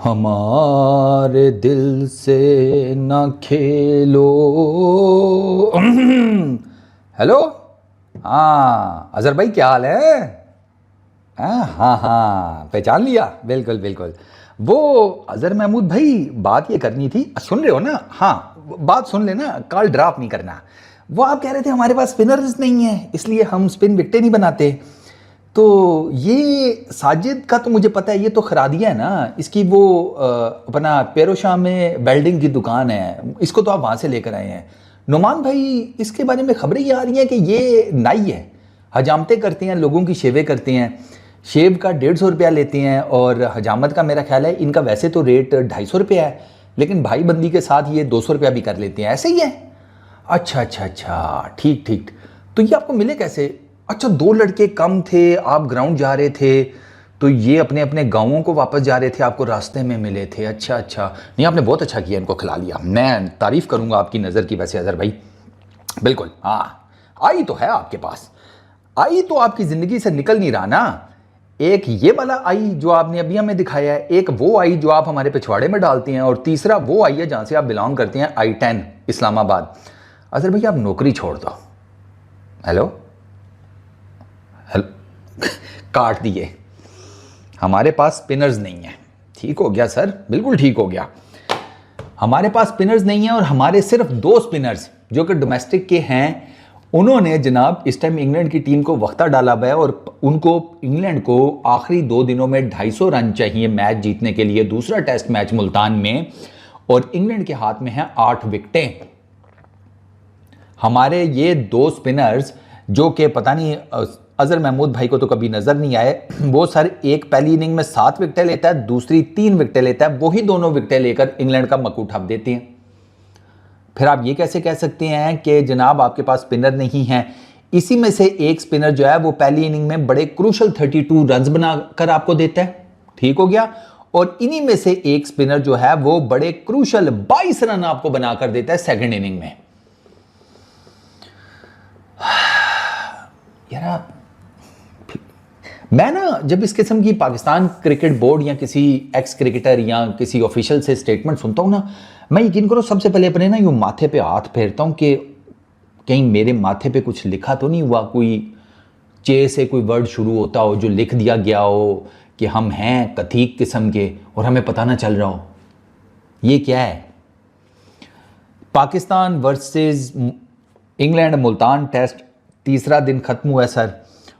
हमारे दिल से न खेलो। हेलो। हाँ अजहर भाई, क्या हाल है? हाँ हाँ हाँ, पहचान लिया। बिल्कुल बिल्कुल। वो अजहर महमूद भाई, बात ये करनी थी, सुन रहे हो ना? हाँ, बात सुन लेना, कॉल ड्रॉप नहीं करना। वो आप कह रहे थे हमारे पास स्पिनर्स नहीं है, इसलिए हम स्पिन विकेटें नहीं बनाते। तो ये साजिद का तो मुझे पता है, ये तो खरादिया है ना इसकी, वो अपना पेरोशाह में वेल्डिंग की दुकान है, इसको तो आप वहाँ से लेकर आए हैं। नुमान भाई, इसके बारे में खबरें ये आ रही हैं कि ये नाई है, हजामतें करते हैं, लोगों की शेवें करते हैं। शेव का 150 रुपया लेते हैं, और हजामत का मेरा ख्याल है इनका वैसे तो रेट 250 रुपया है, लेकिन भाई बंदी के साथ ये 200 रुपया भी कर लेते हैं, ऐसे ही है। अच्छा अच्छा अच्छा, ठीक ठीक। तो ये आपको मिले कैसे? अच्छा, दो लड़के कम थे, आप ग्राउंड जा रहे थे, तो ये अपने अपने गांवों को वापस जा रहे थे, आपको रास्ते में मिले थे। अच्छा अच्छा, नहीं आपने बहुत अच्छा किया, इनको खिला लिया। मैं तारीफ करूंगा आपकी नज़र की वैसे अजहर भाई। बिल्कुल हाँ, आई तो है आपके पास, आई तो आपकी ज़िंदगी से निकल नहीं रहा ना। एक ये वाला आई जो आपने अभी हमें दिखाया है, एक वो आई जो आप हमारे पिछवाड़े में डालते हैं, और तीसरा वो आई है जहाँ से आप बिलोंग करते हैं, I-10 इस्लामाबाद। अजहर भाई आप नौकरी छोड़ दो। Hello hello. काट दिए। हमारे पास स्पिनर्स नहीं है। ठीक हो गया सर, बिल्कुल ठीक हो गया। हमारे पास स्पिनर्स नहीं है, और हमारे सिर्फ 2 स्पिनर्स जो कि डोमेस्टिक के हैं, उन्होंने जनाब इस टाइम इंग्लैंड की टीम को वक्ता डाला हुआ है, और उनको इंग्लैंड को आखिरी 2 दिनों में 250 रन चाहिए मैच जीतने के लिए, दूसरा टेस्ट मैच मुल्तान में, और इंग्लैंड के हाथ में है 8 विकेटें। हमारे ये 2 स्पिनर्स जो कि पता नहीं अजहर महमूद भाई को तो कभी नजर नहीं आए, वो सर एक पहली इनिंग में 7 विकेटें लेता है, दूसरी 3 विकेटें लेता है, वही दोनों विकेटें लेकर इंग्लैंड का मक्कू ठप देते हैं। फिर आप ये कैसे कह सकते हैं कि जनाब आपके पास स्पिनर नहीं है? इसी में से एक स्पिनर जो है वो पहली इनिंग में बड़े क्रूशल 32 रन बनाकर आपको देता है। ठीक हो गया। और इन्हीं में से एक स्पिनर जो है वो बड़े क्रूशल 22 रन आपको बनाकर देता है सेकंड इनिंग में। यार मैं ना जब इस किस्म की पाकिस्तान क्रिकेट बोर्ड या किसी एक्स क्रिकेटर या किसी ऑफिशियल से स्टेटमेंट सुनता हूं ना, मैं यकीन करो सबसे पहले अपने ना यूं माथे पे हाथ फेरता हूं कि कहीं मेरे माथे पे कुछ लिखा तो नहीं हुआ, कोई चे से कोई वर्ड शुरू होता हो जो लिख दिया गया हो कि हम हैं कथीक किस्म के और हमें पता ना चल रहा हो। ये क्या है? Pakistan versus England Multan test तीसरा दिन ख़त्म हुआ है सर,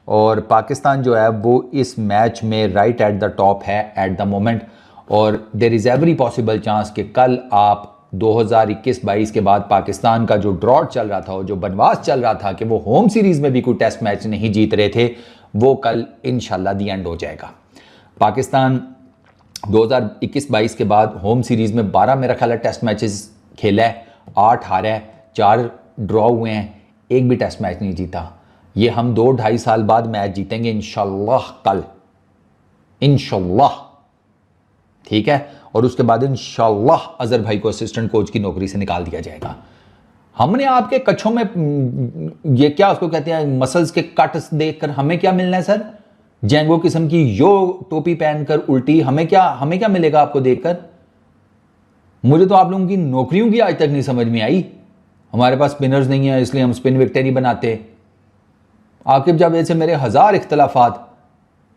और पाकिस्तान जो है वो इस मैच में राइट एट द टॉप है एट द मोमेंट, और there is every possible chance कि कल आप 2021-22 के बाद पाकिस्तान का जो ड्रॉट चल रहा था, जो बनवास चल रहा था कि वो होम सीरीज़ में भी कोई टेस्ट मैच नहीं जीत रहे थे, वो कल इंशाल्लाह दी एंड हो जाएगा। पाकिस्तान 2021-22 के बाद होम सीरीज़ में 12 मेरा ख्याल है टेस्ट मैचेस खेला है, 8 हारा है, 4 ड्रॉ हुए हैं, एक भी टेस्ट मैच नहीं जीता। ये हम 2-2.5 साल बाद मैच जीतेंगे इंशाल्लाह कल, इंशाल्लाह। ठीक है। और उसके बाद इंशाल्लाह अजहर भाई को असिस्टेंट कोच की नौकरी से निकाल दिया जाएगा। हमने आपके कच्छों में ये क्या उसको कहते हैं मसल्स के कट्स देखकर हमें क्या मिलना है सर? जेंगो किस्म की यो टोपी पहनकर उल्टी, हमें क्या मिलेगा आपको देखकर? मुझे तो आप लोगों की नौकरियों की आज तक नहीं समझ में आई। हमारे पास स्पिनर्स नहीं है इसलिए हम स्पिन विकेटें नहीं बनाते। आकिब जावेद से मेरे 1000 इख्तलाफात,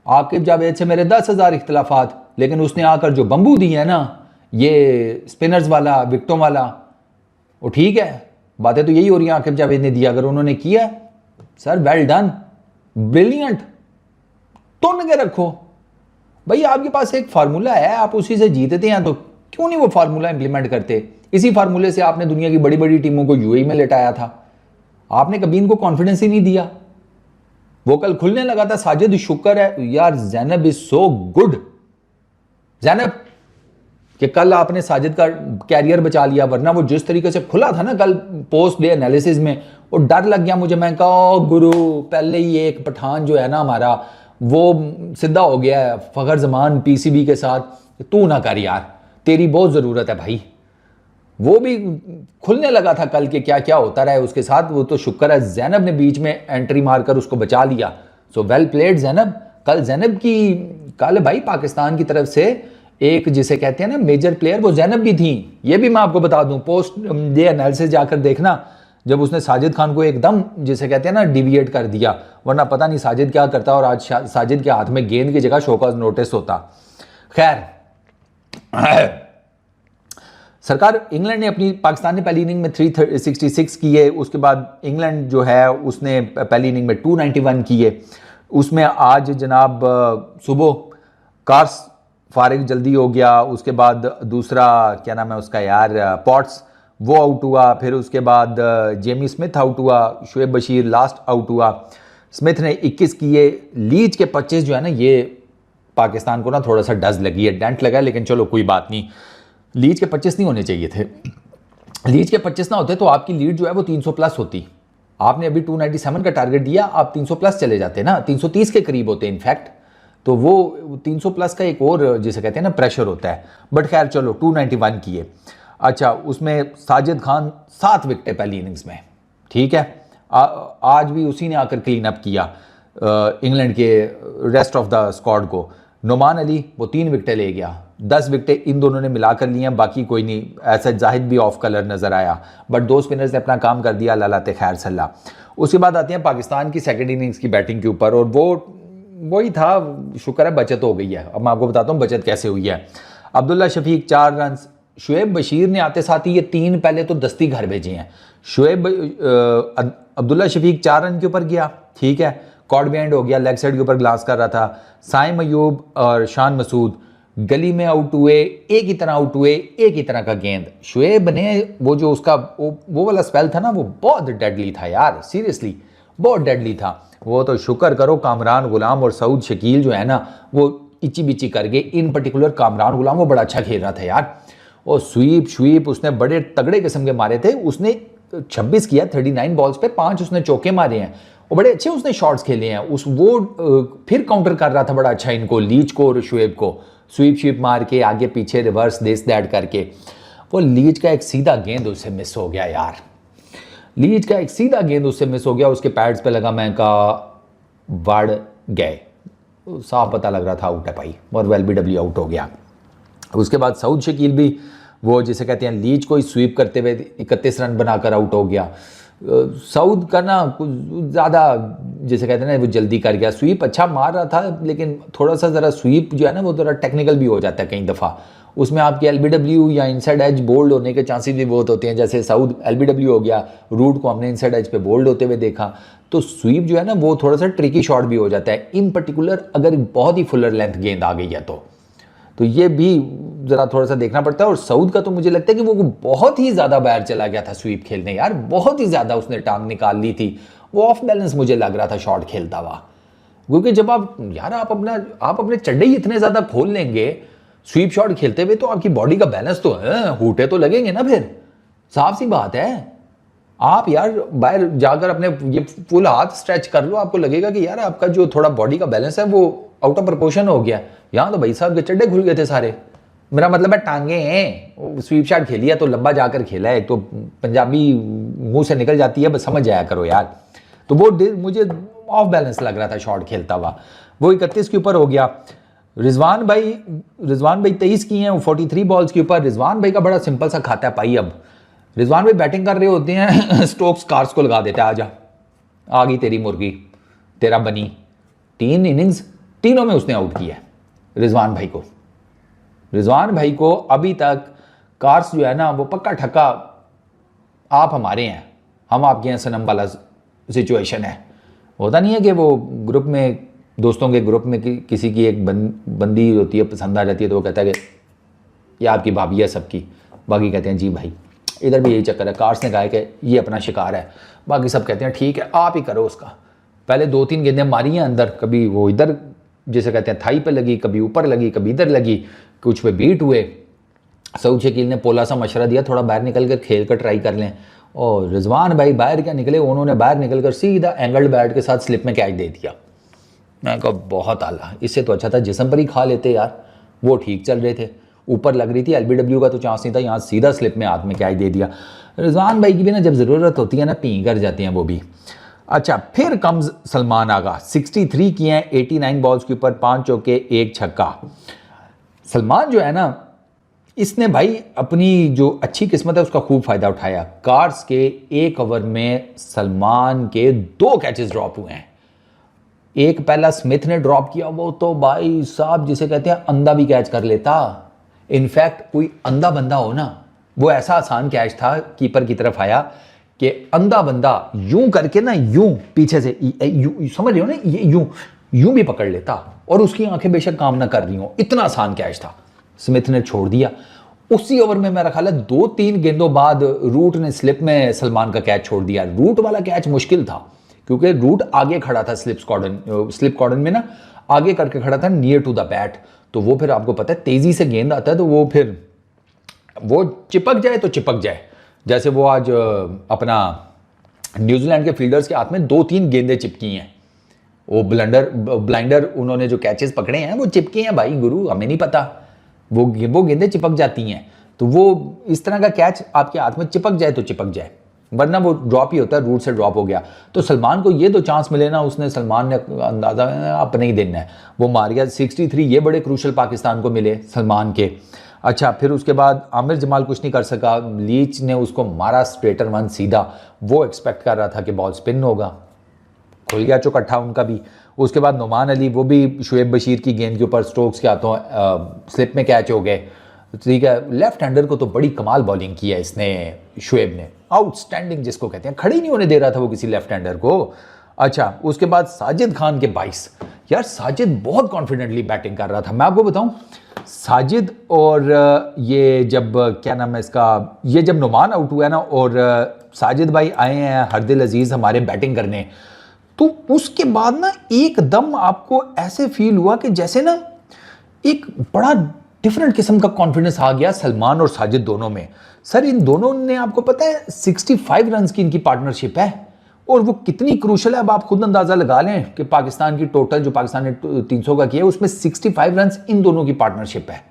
आकिब जावेद से मेरे 10,000 इख्तलाफात, लेकिन उसने आकर जो बम्बू दिए है ना, ये स्पिनर्स वाला, विकेटों वाला, वो ठीक है। बातें तो यही हो रही हैं आकिब जावेद ने दिया, अगर उन्होंने किया सर वेल डन, ब्रिलियंट, तोड़ के रखो भाई। आपके पास एक फार्मूला है, आप उसी से जीतते हैं, तो क्यों नहीं वो फार्मूला इंप्लीमेंट करते? इसी फार्मूले से आपने दुनिया की बड़ी बड़ी टीमों को यूएई में लेटाया था। आपने कभी इनको कॉन्फिडेंस ही नहीं दिया। वो कल खुलने लगा था, साजिद शुक्र है यार, Zainab is so good, Zainab, कि कल आपने साजिद का कैरियर बचा लिया, वरना वो जिस तरीके से खुला था ना कल पोस्ट डे एनालिसिस में, वो डर लग गया मुझे। मैं कहा गुरु, पहले ही एक पठान जो है ना हमारा, वो सीधा हो गया है फखर जमान पीसीबी के साथ, तू ना कर यार, तेरी बहुत ज़रूरत है भाई। वो भी खुलने लगा था कल के क्या क्या होता रहा है उसके साथ। वो तो शुक्र है ज़ैनब ने बीच में एंट्री मारकर उसको बचा लिया। सो वेल प्लेड ज़ैनब। कल ज़ैनब की, कल भाई पाकिस्तान की तरफ से एक जिसे कहते हैं ना मेजर प्लेयर, वो जैनब भी थी। ये भी मैं आपको बता दूं, पोस्ट ये एनालिसिस जाकर देखना, जब उसने साजिद खान को एकदम जिसे कहते हैं ना डिविएट कर दिया, वरना पता नहीं साजिद क्या करता और आज साजिद के हाथ में गेंद की जगह शोकॉज नोटिस होता। खैर सरकार, इंग्लैंड ने अपनी, पाकिस्तान ने पहली इनिंग में 366 किए, उसके बाद इंग्लैंड जो है उसने पहली इनिंग में 291 किए। उसमें आज जनाब सुबह कार्स फारिग जल्दी हो गया, उसके बाद दूसरा क्या नाम है उसका यार, पॉट्स, वो आउट हुआ, फिर उसके बाद जेमी स्मिथ आउट हुआ, शुएब बशीर लास्ट आउट हुआ। स्मिथ ने 21 किए, लीच के 25 जो है ना, ये पाकिस्तान को ना थोड़ा सा डज लगी है, डेंट लगा है, लेकिन चलो कोई बात नहीं। लीच के 25 नहीं होने चाहिए थे, लीच के 25 ना होते तो आपकी लीड जो है वो 300 प्लस होती। आपने अभी 297 का टारगेट दिया, आप 300 प्लस चले जाते ना, 330 के करीब होते इनफैक्ट, तो वो 300 प्लस का एक और जिसे कहते हैं ना प्रेशर होता है। बट खैर चलो 291 किए। अच्छा, उसमें साजिद खान 7 विकेटें पहली इनिंग्स में, ठीक है। आज भी उसी ने आकर क्लीन अप किया इंग्लैंड के रेस्ट ऑफ द स्क्वाड को। नुमान अली वो 3 विकेटें ले गया, 10 विकेटें इन दोनों ने मिलाकर ली हैं, बाकी कोई नहीं। ऐसा जाहिद भी ऑफ कलर नजर आया, बट 2 स्पिनर्स ने अपना काम कर दिया, अल्लाह लाते खैर सल्ला। उसके बाद आते हैं पाकिस्तान की सेकंड इनिंग्स की बैटिंग के ऊपर, और वही था, शुक्र है बचत हो गई है। अब मैं आपको बताता हूँ बचत कैसे हुई है। अब्दुल्ला शफीक 4 रन, शुएब बशीर ने आते साथ ही ये 3 पहले तो दस्ती घर भेजे हैं। अब्दुल्ला शफीक 4 रन के ऊपर गया, ठीक है, कॉर्ड बिहाइंड हो गया, लेग साइड के ऊपर ग्लास कर रहा था। साइम अयूब और शान मसूद गली में आउट हुए, एक ही तरह आउट हुए, एक ही तरह का गेंद। शुएब ने वो जो उसका वो वाला स्पेल था ना, वो बहुत डेडली था यार, सीरियसली बहुत डेडली था। वो तो शुक्र करो कामरान गुलाम और सऊद शकील जो है ना, वो इची बिची कर गए। इन पर्टिकुलर कामरान गुलाम वो बड़ा अच्छा खेल रहा था यार, और स्वीप उसने बड़े तगड़े किस्म के मारे थे। उसने 26 किया 39 बॉल्स पे, 5 उसने चौके मारे हैं, और बड़े अच्छे उसने शॉट्स खेले हैं। फिर काउंटर कर रहा था बड़ा अच्छा इनको, लीच को और शुएब को, स्वीप मार के आगे पीछे रिवर्स दिस दैट करके। वो लीच का एक सीधा गेंद उससे मिस हो गया यार, लीच का एक सीधा गेंद उससे मिस हो गया, उसके पैड्स पे लगा, मैं कहा बढ़ गए, साफ पता लग रहा था आउट है भाई, और LBW आउट हो गया। उसके बाद सऊद शकील भी वो जिसे कहते हैं लीच को ही स्वीप करते हुए 31 रन बनाकर आउट हो गया। सऊद का ना कुछ ज़्यादा जिसे कहते हैं ना वो जल्दी कर गया, स्वीप अच्छा मार रहा था, लेकिन थोड़ा सा ज़रा स्वीप जो है ना वो ज़रा टेक्निकल भी हो जाता है कई दफ़ा, उसमें आपके LBW या इनसाइड एज बोल्ड होने के चांसेस भी बहुत होते हैं। जैसे सऊद LBW हो गया, रूट को हमने इनसाइड एज पे बोल्ड होते हुए देखा, तो स्वीप जो है ना वो थोड़ा सा ट्रिकी शॉट भी हो जाता है, इन पर्टिकुलर अगर बहुत ही फुलर लेंथ गेंद आ गई है तो ये भी ज़रा थोड़ा सा देखना पड़ता है। और सऊद का तो मुझे लगता है कि वो बहुत ही ज़्यादा बाहर चला गया था स्वीप खेलने यार, बहुत ही ज़्यादा उसने टांग निकाल ली थी, वो ऑफ बैलेंस मुझे लग रहा था शॉट खेलता हुआ। क्योंकि जब आप अपने चड्डे ही इतने ज़्यादा खोल लेंगे स्वीप शॉट खेलते हुए, तो आपकी बॉडी का बैलेंस तो है, हूटे तो लगेंगे ना, फिर साफ सी बात है। आप यार बाहर जाकर अपने ये फुल हाथ स्ट्रेच कर लो, आपको लगेगा कि यार आपका जो थोड़ा बॉडी का बैलेंस है वो आउट ऑफ प्रोपोर्शन हो गया। यहाँ तो भाई साहब के चड्डे खुल गए थे सारे, मेरा मतलब है टांगे हैं। स्वीप शॉट खेली है तो लंबा जाकर खेला है, तो पंजाबी मुंह से निकल जाती है, बस समझ जाया करो यार। तो वो मुझे ऑफ बैलेंस लग रहा था शॉट खेलता हुआ। वो 31 के ऊपर हो गया। रिजवान भाई 23 की हैं 43 बॉल्स के ऊपर। रिजवान भाई का बड़ा सिंपल सा खाता है पाई। अब रिजवान भाई बैटिंग कर रहे होते हैं, स्टोक्स कार्स को लगा देता है, आजा आ गई तेरी मुर्गी, तेरा बनी। 3 इनिंग्स तीनों में उसने आउट किया रिजवान भाई को। अभी तक कार्स जो है ना वो पक्का ठक्का आप हमारे हैं, हम आपके हैं सनम वाला सिचुएशन है। होता नहीं है कि वो ग्रुप में, दोस्तों के ग्रुप में किसी की एक बंदी होती है, पसंद आ जाती है, तो वो कहता है कि ये आपकी भाभी है सबकी, बाकी कहते हैं जी भाई। इधर भी यही चक्कर है, कार्स ने कहा है कि ये अपना शिकार है, बाकी सब कहते हैं ठीक है आप ही करो उसका। पहले 2-3 गेंदें मारी हैं अंदर, कभी वो इधर जैसे कहते हैं थाई पे लगी, कभी ऊपर लगी, कभी इधर लगी, कुछ पे बीट हुए। सऊद शकील ने पोला सा मशवरा दिया थोड़ा बाहर निकल कर खेल कर ट्राई कर लें, और रिजवान भाई बाहर क्या निकले, उन्होंने बाहर निकल कर सीधा एंगल्ड बैट के साथ स्लिप में कैच दे दिया। मैं कहा बहुत आला, इससे तो अच्छा था जिस्म पर ही खा लेते यार, वो ठीक चल रहे थे, ऊपर लग रही थी, LBW का तो चांस नहीं था, यहाँ सीधा स्लिप में हाथ में कैच दे दिया। रिजवान भाई की भी ना जब ज़रूरत होती है ना पी कर जाते हैं वो भी। अच्छा, फिर कम्स सलमान आगा, 63 किए हैं 89 बॉल्स के ऊपर, 5 चौके 1 छक्का। सलमान जो है ना, इसने भाई अपनी जो अच्छी किस्मत है उसका खूब फ़ायदा उठाया। कार्स के 1 ओवर में सलमान के 2 कैचेस ड्रॉप हुए हैं। एक पहला स्मिथ ने ड्रॉप किया, वो तो भाई साहब जिसे कहते हैं अंधा भी कैच कर लेता। इनफैक्ट कोई अंधा बंदा हो ना, वो ऐसा आसान कैच था, कीपर की तरफ आया कि अंधा बंदा यूं करके ना, यूं पीछे से समझ रहे हो ना, ये यूं यूं भी पकड़ लेता और उसकी आंखें बेशक काम ना कर रही हो। इतना आसान कैच था, स्मिथ ने छोड़ दिया। उसी ओवर में मेरा ख्याल है 2-3 गेंदों बाद रूट ने स्लिप में सलमान का कैच छोड़ दिया। रूट वाला कैच मुश्किल था क्योंकि रूट आगे खड़ा था, स्लिप कॉर्डन में ना आगे करके खड़ा था, नियर टू द बैट। तो वो फिर आपको पता है तेजी से गेंद आता है तो वो फिर वो चिपक जाए तो चिपक जाए। जैसे वो आज अपना न्यूजीलैंड के फील्डर्स के हाथ में 2-3 गेंदें चिपकी हैं। वो ब्लाइंडर उन्होंने जो कैचेस पकड़े हैं वो चिपके हैं भाई गुरु, हमें नहीं पता, वो गेंदें चिपक जाती हैं। तो वो इस तरह का कैच आपके हाथ में चिपक जाए तो चिपक जाए, वरना वो ड्रॉप ही होता है, रूट से ड्रॉप हो गया। तो सलमान को ये 2 चांस मिले ना, सलमान ने अंदाज़ा अपने ही दिन है वो मार गया। 63 ये बड़े क्रूशल पाकिस्तान को मिले सलमान के। अच्छा, फिर उसके बाद आमिर जमाल कुछ नहीं कर सका, लीच ने उसको मारा स्ट्रेटर 1 सीधा। वो एक्सपेक्ट कर रहा था कि बॉल स्पिन होगा, खुल गया चौकट्ठा उनका भी। उसके बाद नुमान अली, वो भी शुएब बशीर की गेंद के ऊपर स्टोक्स के हाथों स्लिप में कैच हो गए। ठीक है, लेफ्ट हैंडर को तो बड़ी कमाल बॉलिंग की है इसने, शुएब ने, आउटस्टैंडिंग जिसको कहते हैं, खड़ी नहीं होने दे रहा था वो किसी लेफ्ट हैंडर को। अच्छा, उसके बाद साजिद खान के 22। यार साजिद बहुत कॉन्फिडेंटली बैटिंग कर रहा था। मैं आपको बताऊं, साजिद और ये जब क्या नाम है इसका, ये जब नुमान आउट हुआ ना और साजिद भाई आए हैं हरदिल अजीज हमारे बैटिंग करने, तो उसके बाद ना एकदम आपको ऐसे फील हुआ कि जैसे ना एक बड़ा डिफरेंट किस्म का कॉन्फिडेंस आ गया सलमान और साजिद दोनों में। सर इन दोनों ने, आपको पता है 65 रन की इनकी पार्टनरशिप है और वो कितनी क्रूशल है। अब आप खुद अंदाजा लगा लें कि पाकिस्तान की टोटल जो पाकिस्तान ने 300 का किया उसमें 65 रन इन दोनों की पार्टनरशिप है।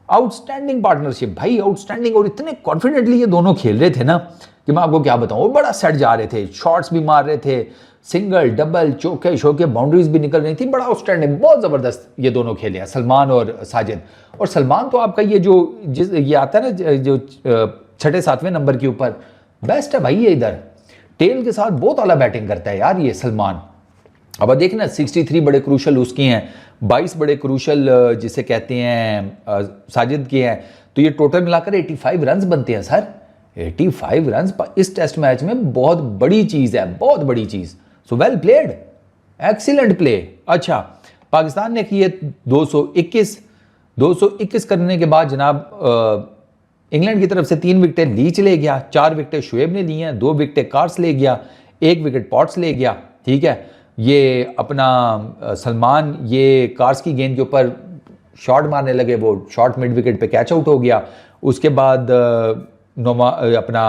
आउटस्टैंडिंग पार्टनरशिप भाई, आउटस्टैंडिंग। और इतने कॉन्फिडेंटली ये दोनों खेल रहे थे ना कि मैं आपको क्या बताऊं, वो बड़ा सेट जा रहे थे, शॉट्स भी मार रहे थे, सिंगल डबल चौके शौके बाउंड्रीज भी निकल रही थी। बड़ा आउटस्टैंडिंग, बहुत ज़बरदस्त ये दोनों खेले हैं, सलमान और साजिद। और सलमान तो आपका ये जो ये आता है ना जो 6-7वें नंबर के ऊपर, बेस्ट है भाई ये। इधर टेल के साथ बहुत आला बैटिंग करता है यार ये सलमान। अब देखना 63 बड़े क्रूशल उसकी हैं, 22 बड़े क्रूशल जिसे कहते हैं साजिद के हैं। तो ये टोटल मिलाकर 85 रन बनते हैं सर। 85 रन इस टेस्ट मैच में बहुत बड़ी चीज़ है, बहुत बड़ी चीज़। So well played, excellent play. अच्छा, पाकिस्तान ने किए 221 करने के बाद जनाब इंग्लैंड की तरफ से 3 विकेटें लीच ले गया, 4 विकेटें शुएब ने ली हैं, 2 विकेटें कार्स ले गया, 1 विकेट पॉट्स ले गया। ठीक है, ये अपना सलमान ये कार्स की गेंद के ऊपर शॉट मारने लगे, वो शॉट मिड विकेट पे कैच आउट हो गया। उसके बाद अपना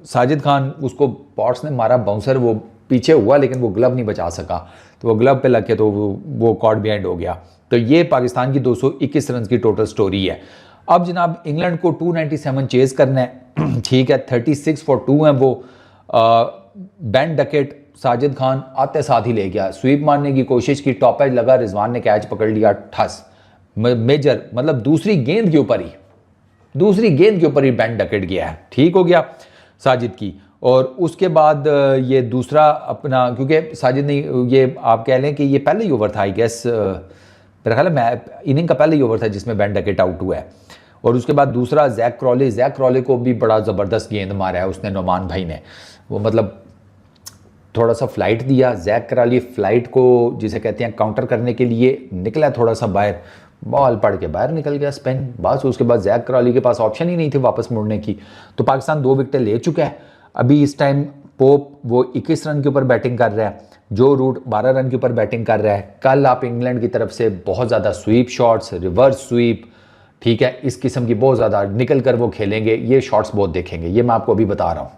साजिद खान, उसको पॉट्स ने मारा बाउंसर, वो पीछे हुआ लेकिन वो ग्लव नहीं बचा सका, तो वो ग्लव पे लग के तो वो कॉट बिहाइंड हो गया। तो ये पाकिस्तान की 221 रन की टोटल स्टोरी है। अब जनाब इंग्लैंड को 297 चेज करना है। ठीक है, 36 फॉर 2 है वो। बेन डकेट साजिद खान आते साथ ही ले गया, स्वीप मारने की कोशिश की, टॉप एज लगा, रिजवान ने कैच पकड़ लिया, ठस मेजर, मतलब दूसरी गेंद के ऊपर ही बेन डकेट गया है, ठीक हो गया साजिद की। और उसके बाद ये दूसरा अपना, क्योंकि साजिद ने ये आप कह लें कि ये पहले ही ओवर था आई गेस, मेरा ख्याल है इनिंग का पहले ही ओवर था जिसमें बेन डकेट आउट हुआ है। और उसके बाद दूसरा जैक क्रॉले को भी बड़ा ज़बरदस्त गेंद मारा है उसने, नोमान भाई ने, वो मतलब थोड़ा सा फ्लाइट दिया। जैक क्रॉले फ्लाइट को जिसे कहते हैं काउंटर करने के लिए निकला थोड़ा सा बाहर, बॉल पड़ के बाहर निकल गया स्पिन, बस। उसके बाद जैक क्रॉले के पास ऑप्शन ही नहीं थी वापस मुड़ने की। तो पाकिस्तान 2 विकेटें ले चुका है। अभी इस टाइम पोप वो 21 रन के ऊपर बैटिंग कर रहा है, जो रूट 12 रन के ऊपर बैटिंग कर रहा है। कल आप इंग्लैंड की तरफ से बहुत ज़्यादा स्वीप शॉट्स, रिवर्स स्वीप, ठीक है, इस किस्म की बहुत ज़्यादा निकल कर वो खेलेंगे, ये शॉट्स बहुत देखेंगे, ये मैं आपको अभी बता रहा हूँ।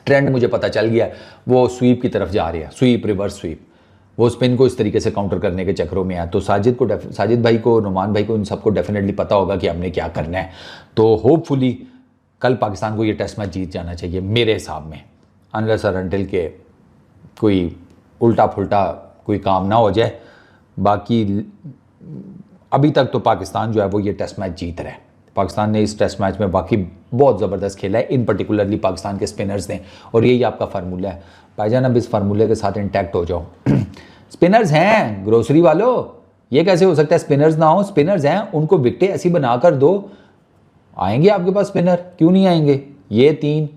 ट्रेंड मुझे पता चल गया, वो स्वीप की तरफ जा रहे हैं, स्वीप रिवर्स स्वीप, वो स्पिन को इस तरीके से काउंटर करने के चक्रों में है। तो साजिद भाई को, नुमान भाई को, इन सबको डेफिनेटली पता होगा कि हमने क्या करना है। तो होपफुली कल पाकिस्तान को ये टेस्ट मैच जीत जाना चाहिए मेरे हिसाब में, अनलेस और अनटिल के कोई उल्टा फुल्टा कोई काम ना हो जाए। बाकी अभी तक तो पाकिस्तान जो है वो ये टेस्ट मैच जीत रहा है। पाकिस्तान ने इस टेस्ट मैच में बाकी बहुत ज़बरदस्त खेला है, इन पर्टिकुलरली पाकिस्तान के स्पिनर्स ने, और यही आपका फार्मूला है भाईजान। अब इस फार्मूले के साथ इंटैक्ट हो जाओ। स्पिनर्स हैं ग्रोसरी वालों, ये कैसे हो सकता है स्पिनर्स ना हो? स्पिनर्स हैं, उनको विकेटें ऐसी बनाकर दो, आएंगे आपके पास स्पिनर, क्यों नहीं आएंगे? ये 3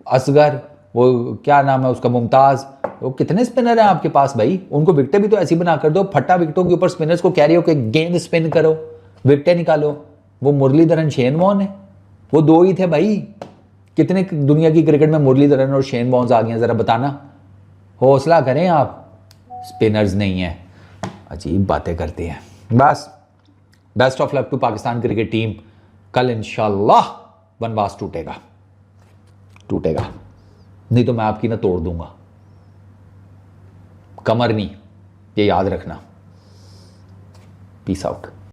असगर, वो क्या नाम है उसका, मुमताज़, वो कितने स्पिनर हैं आपके पास भाई? उनको विकेटें भी तो ऐसी बना कर दो, फटा विकेटों के ऊपर स्पिनर्स को कैरी होकर गेंद स्पिन करो, विकेटें निकालो। वो मुरलीधरन शेन वॉर्न है, वो 2 ही थे भाई। कितने दुनिया की क्रिकेट में मुरलीधरन और शेन वॉर्न आ गए हैं, ज़रा बताना। हौसला करें आप, स्पिनर्स नहीं है, अजीब बातें करते हैं। बस best of luck to Pakistan cricket team. कल इंशाल्लाह वनवास टूटेगा, टूटेगा नहीं तो मैं आपकी ना तोड़ दूंगा, कमर नहीं, ये याद रखना। Peace out.